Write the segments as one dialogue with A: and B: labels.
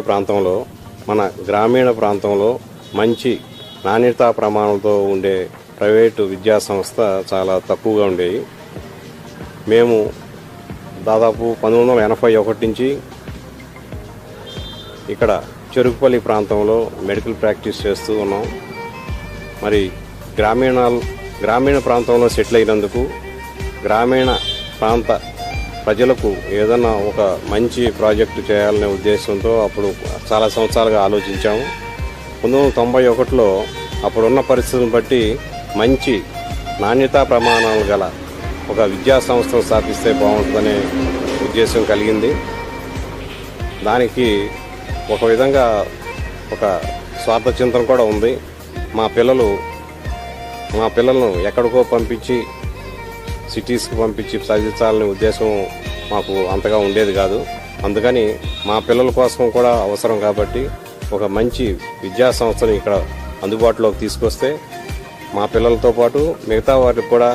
A: ప్రాంతంలో మన గ్రామీణ ప్రాంతంలో మంచి నాణ్యతా ప్రమాణాలతో ఉండే ప్రైవేటు విద్యా సంస్థ చాలా తక్కువగా ఉండేవి. మేము దాదాపు 1981 నుంచి ఇక్కడ చెరుకుపల్లి ప్రాంతంలో మెడికల్ ప్రాక్టీస్ చేస్తూ ఉన్నాం. మరి గ్రామీణ ప్రాంతంలో సెటిల్ అయినందుకు గ్రామీణ ప్రాంత ప్రజలకు ఏదన్నా ఒక మంచి ప్రాజెక్టు చేయాలనే ఉద్దేశంతో అప్పుడు చాలా సంవత్సరాలుగా ఆలోచించాము. 1991లో అప్పుడున్న పరిస్థితులను బట్టి మంచి నాణ్యతా ప్రమాణాలు గల ఒక విద్యా సంస్థను స్థాపిస్తే బాగుంటుందనే ఉద్దేశం కలిగింది. దానికి ఒక విధంగా ఒక స్వార్థ చింతన కూడా ఉంది. మా పిల్లలను ఎక్కడికో పంపించి సిటీస్కి పంపించి చదివించాలనే ఉద్దేశం మాకు అంతగా ఉండేది కాదు. అందుకని మా పిల్లల కోసం కూడా అవసరం కాబట్టి ఒక మంచి విద్యా సంస్థను ఇక్కడ అందుబాటులోకి తీసుకొస్తే మా పిల్లలతో పాటు మిగతా వారికి కూడా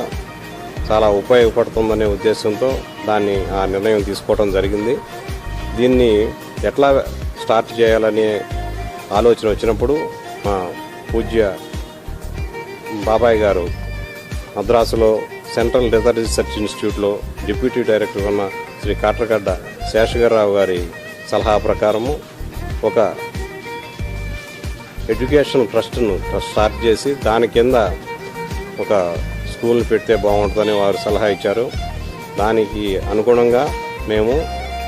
A: చాలా ఉపయోగపడుతుందనే ఉద్దేశంతో ఆ నిర్ణయం తీసుకోవడం జరిగింది. దీన్ని ఎట్లా స్టార్ట్ చేయాలనే ఆలోచన వచ్చినప్పుడు మా పూజ్య బాబాయ్ గారు మద్రాసులో సెంట్రల్ రీసెర్చ్ ఇన్స్టిట్యూట్లో డిప్యూటీ డైరెక్టర్ ఉన్న శ్రీ కాట్రగడ్డ శేషగిరిరావు గారి సలహా ప్రకారము ఒక ఎడ్యుకేషన్ ట్రస్ట్ను స్టార్ట్ చేసి దాని కింద ఒక స్కూల్ని పెడితే బాగుంటుందని వారు సలహా ఇచ్చారు. దానికి అనుగుణంగా మేము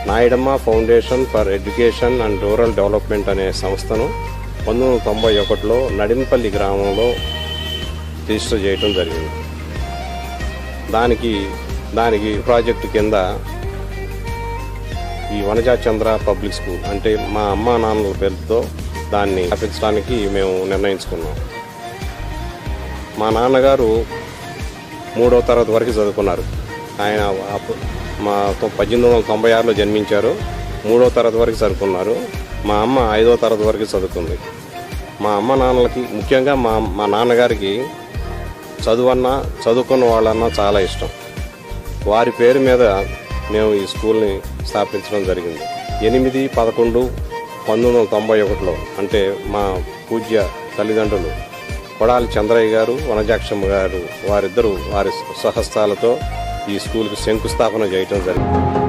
A: Nayudamma foundation for education and rural development అనే సంస్థను 1991లో నడిన్పల్లి గ్రామంలో రిజిస్టర్ చేయడం జరిగింది. దానికి ప్రాజెక్టు కింద ఈ వనజాచంద్ర పబ్లిక్ స్కూల్ అంటే మా అమ్మా నాన్నల పేరుతో దాన్ని స్థాపించడానికి మేము నిర్ణయించుకున్నాం. మా నాన్నగారు 3వ తరగతి వరకు చదువుకున్నారు. ఆయన మా 1896లో జన్మించారు. 3వ తరగతి వరకు చదువుకున్నారు. మా అమ్మ 5వ తరగతి వరకు చదువుకుంది. మా అమ్మ నాన్నలకి ముఖ్యంగా మా నాన్నగారికి చదువుకున్న వాళ్ళన్నా చాలా ఇష్టం. వారి పేరు మీద మేము ఈ స్కూల్ని స్థాపించడం జరిగింది. 8/11/1991లో అంటే మా పూజ్య తల్లిదండ్రులు కొడాలి చంద్రయ్య గారు, వనజాక్షమ్మ గారు వారిద్దరూ వారి స్వహస్తాలతో ఈ స్కూల్కి శంకుస్థాపన చేయడం జరిగింది.